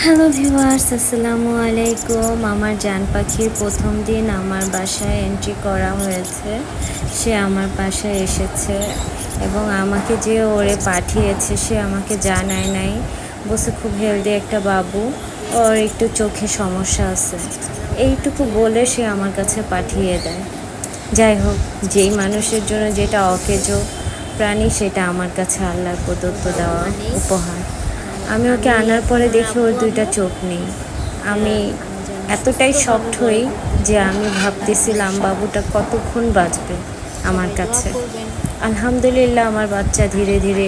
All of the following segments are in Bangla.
হ্যালো ভিউয়ার্স, আসসালামু আলাইকুম। আমার জান পাখির প্রথম দিন আমার বাসায় এন্ট্রি করা হয়েছে। সে আমার বাসায় এসেছে এবং আমাকে যে ওরে পাঠিয়েছে সে আমাকে জানায় নাই। বসে খুব হেলদি একটা বাবু, ওর একটু চোখে সমস্যা আছে, এইটুকু বলে সে আমার কাছে পাঠিয়ে দেয়। যাই হোক, যেই মানুষের জন্য যেটা অকেজো প্রাণী, সেটা আমার কাছে আল্লাহর প্রদত্ত দেওয়া উপহার। আমি ওকে আনার পরে দেখি ওর দুইটা চোখ নেই। আমি এতটাই শকড হই যে আমি ভাবতেছিলাম বাবুটা কতক্ষণ বাঁচবে আমার কাছে। আলহামদুলিল্লাহ, আমার বাচ্চা ধীরে ধীরে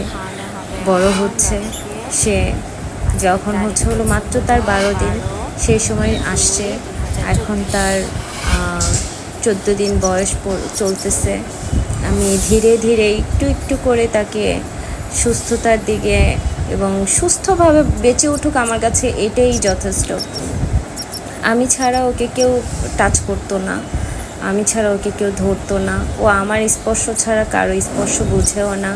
বড় হচ্ছে। সে যখন হলো মাত্র তার 12 দিন, সেই সময় আসছে। এখন তার 14 দিন বয়স চলতেছে। আমি ধীরে ধীরে একটু একটু করে তাকে সুস্থতার দিকে এবং সুস্থভাবে বেঁচে উঠুক, আমার কাছে এটাই যথেষ্ট। আমি ছাড়া ওকে কেউ টাচ করতো না, আমি ছাড়া ওকে কেউ ধরতো না, ও আমার স্পর্শ ছাড়া কারো স্পর্শ বুঝেও না।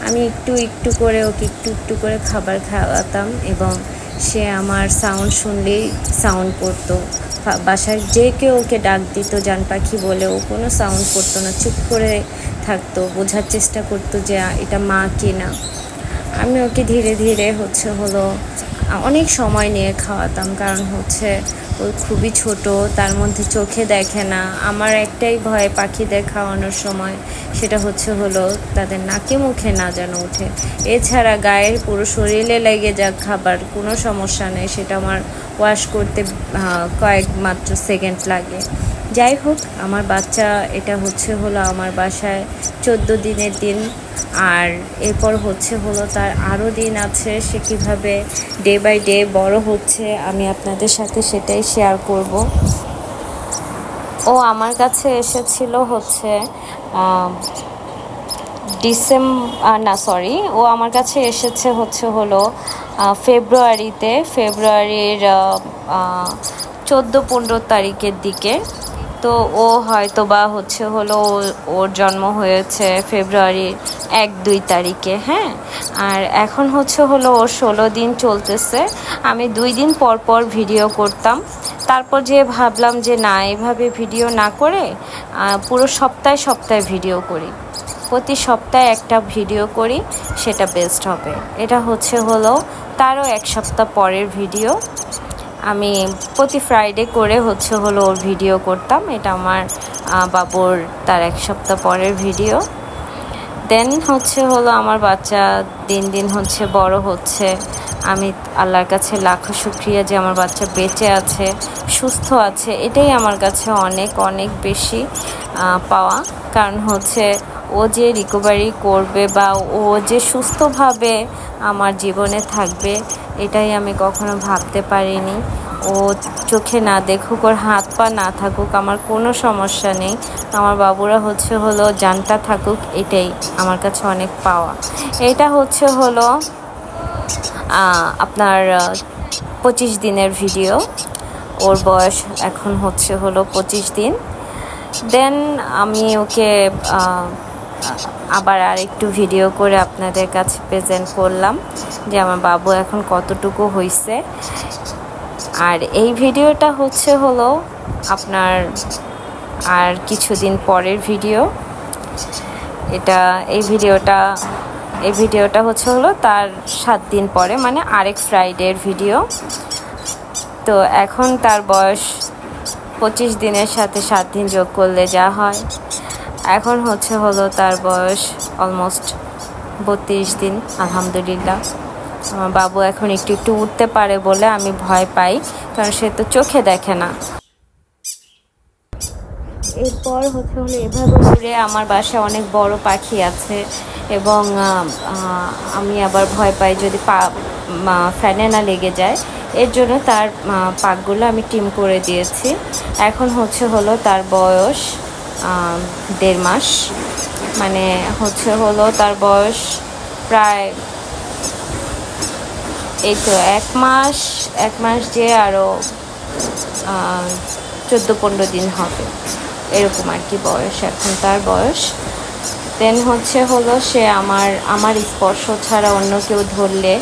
আমি একটু একটু করে ওকে একটু একটু করে খাবার খাওয়াতাম এবং সে আমার সাউন্ড শুনলেই সাউন্ড করতো। বাসায় যে কেউ ওকে ডাক দিত জান পাখি বলে, ও কোনো সাউন্ড করতো না, চুপ করে থাকতো, বোঝার চেষ্টা করতো যে এটা মা কি না। আমি ওকে ধীরে ধীরে হলো অনেক সময় নিয়ে খাওয়াতাম, কারণ ও খুবই ছোট, তার মধ্যে চোখে দেখে না। আমার একটাই ভয় পাখিদের খাওয়ানোর সময়, সেটা হলো তাদের নাকে মুখে না যেন ওঠে। এছাড়া গায়ের পুরো শরীরে লেগে যাক খাবার, কোনো সমস্যা নেই, সেটা আমার ওয়াশ করতে কয়েক মাত্র সেকেন্ড লাগে। যাই হোক, আমার বাচ্চা এটা হলো আমার বাসায় 14 দিনের দিন। আর এরপর তার আরও দিন আছে। সে কীভাবে ডে বাই ডে বড় হচ্ছে আমি আপনাদের সাথে সেটাই শেয়ার করব। ও আমার কাছে এসেছিল ও আমার কাছে এসেছে ফেব্রুয়ারির 14-15 তারিখের দিকে। তো ও হয়তো বা ওর জন্ম হয়েছে ফেব্রুয়ারির 1-2 তারিখে। হ্যাঁ, আর এখন ওর 16 দিন চলতেছে। আমি 2 দিন পর পর ভিডিও করতাম, তারপর যে ভাবলাম যে না, এভাবে ভিডিও না করে পুরো সপ্তাহে সপ্তাহে ভিডিও করি, প্রতি সপ্তাহে একটা ভিডিও করি, সেটা বেস্ট হবে। এটা তারও 1 সপ্তাহ পরের ভিডিও। আমি প্রতি ফ্রাইডে করে ওর ভিডিও করতাম। এটা আমার বাবুর তার 1 সপ্তাহ পরের ভিডিও। দেন আমার বাচ্চা দিন দিন বড় হচ্ছে। আমি আল্লাহর কাছে লাখো শুকরিয়া যে আমার বাচ্চা বেঁচে আছে, সুস্থ আছে। এটাই আমার কাছে অনেক অনেক বেশি পাওয়া। কারণ ও যে রিকভারি করবে বা ও যে সুস্থভাবে আমার জীবনে থাকবে, এটাই আমি কখনো ভাবতে পারিনি। ও চোখে না দেখুক, ওর হাত পা না থাকুক, আমার কোনো সমস্যা নেই। আমার বাবুরা জানটা থাকুক, এটাই আমার কাছে অনেক পাওয়া। এটা আপনার 25 দিনের ভিডিও। ওর বয়স এখন 25 দিন। দেন আমি ওকে আবার আর একটু ভিডিও করে আপনাদের কাছে প্রেজেন্ট করলাম যে আমার বাবু এখন কতটুকু হয়েছে। আর এই ভিডিওটা আপনার আর কিছুদিন পরের ভিডিও। এই ভিডিওটা তার 7 দিন পরে, মানে আরেক ফ্রাইডের ভিডিও। তো এখন তার বয়স 25 দিনের সাথে 7 দিন যোগ করলে যা হয়, এখন তার বয়স অলমোস্ট 32 দিন। আলহামদুলিল্লাহ, আমার বাবু এখন একটু একটু উঠতে পারে বলে আমি ভয় পাই, কারণ সে তো চোখে দেখে না। এরপর এভাবে ঘুরে আমার বাসায় অনেক বড় পাখি আছে এবং আমি আবার ভয় পাই যদি ফ্যানে না লেগে যায়। এর জন্য তার পাকগুলো আমি ট্রিম করে দিয়েছি। এখন তার বয়স 1.5 মাস, মানে তার বয়স প্রায় এই তো 1 মাস যে আরও 14-15 দিন হবে, এরকম আর কি বয়স এখন তার বয়স। দেন সে আমার স্পর্শ ছাড়া অন্য কেউ ধরলে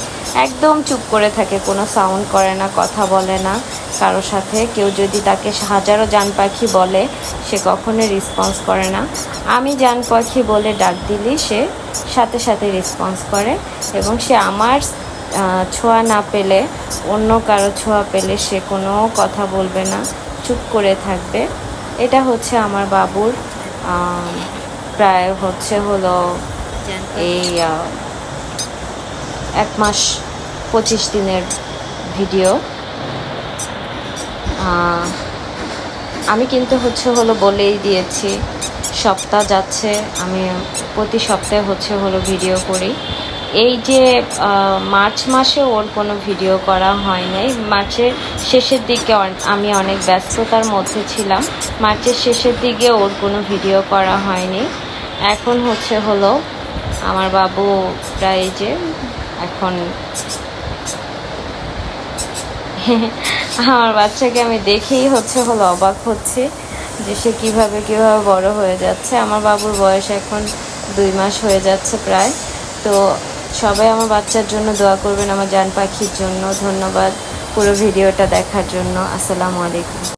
একদম চুপ করে থাকে, কোনো সাউন্ড করে না, কথা বলে না কারোর সাথে। কেউ যদি তাকে হাজারো জান পাখি বলে সে কখনো রেসপন্স করে না। আমি জান পাখি বলে ডাক দিলেই সে সাথে সাথে রেসপন্স করে, এবং সে আমার ছোঁয়া না পেলে, অন্য কারো ছোঁয়া পেলে সে কোনো কথা বলবে না, চুপ করে থাকবে। এটা হচ্ছে আমার বাবুর প্রায় হলো এই 1 মাস 25 দিনের ভিডিও। আমি কিন্তু বলেই দিয়েছি, সপ্তাহ যাচ্ছে, আমি প্রতি সপ্তাহে ভিডিও করি। এই যে মার্চ মাসে ওর কোনো ভিডিও করা হয় নাই। মার্চের শেষের দিকে আমি অনেক ব্যস্ততার মধ্যে ছিলাম, মার্চের শেষের দিকে ওর কোনো ভিডিও করা হয়নি। এখন আমার বাবু প্রায় যে এখন আমার বাচ্চাকে আমি দেখেই অবাক হচ্ছে যে সে কিভাবে বড় হয়ে যাচ্ছে। আমার বাবুর বয়স এখন 2 মাস হয়ে যাচ্ছে প্রায়। তো সবাই আমার বাচ্চার জন্য দোয়া করবেন, আমার জান পাখির জন্য। ধন্যবাদ পুরো ভিডিওটা দেখার জন্য। আসসালামু আলাইকুম।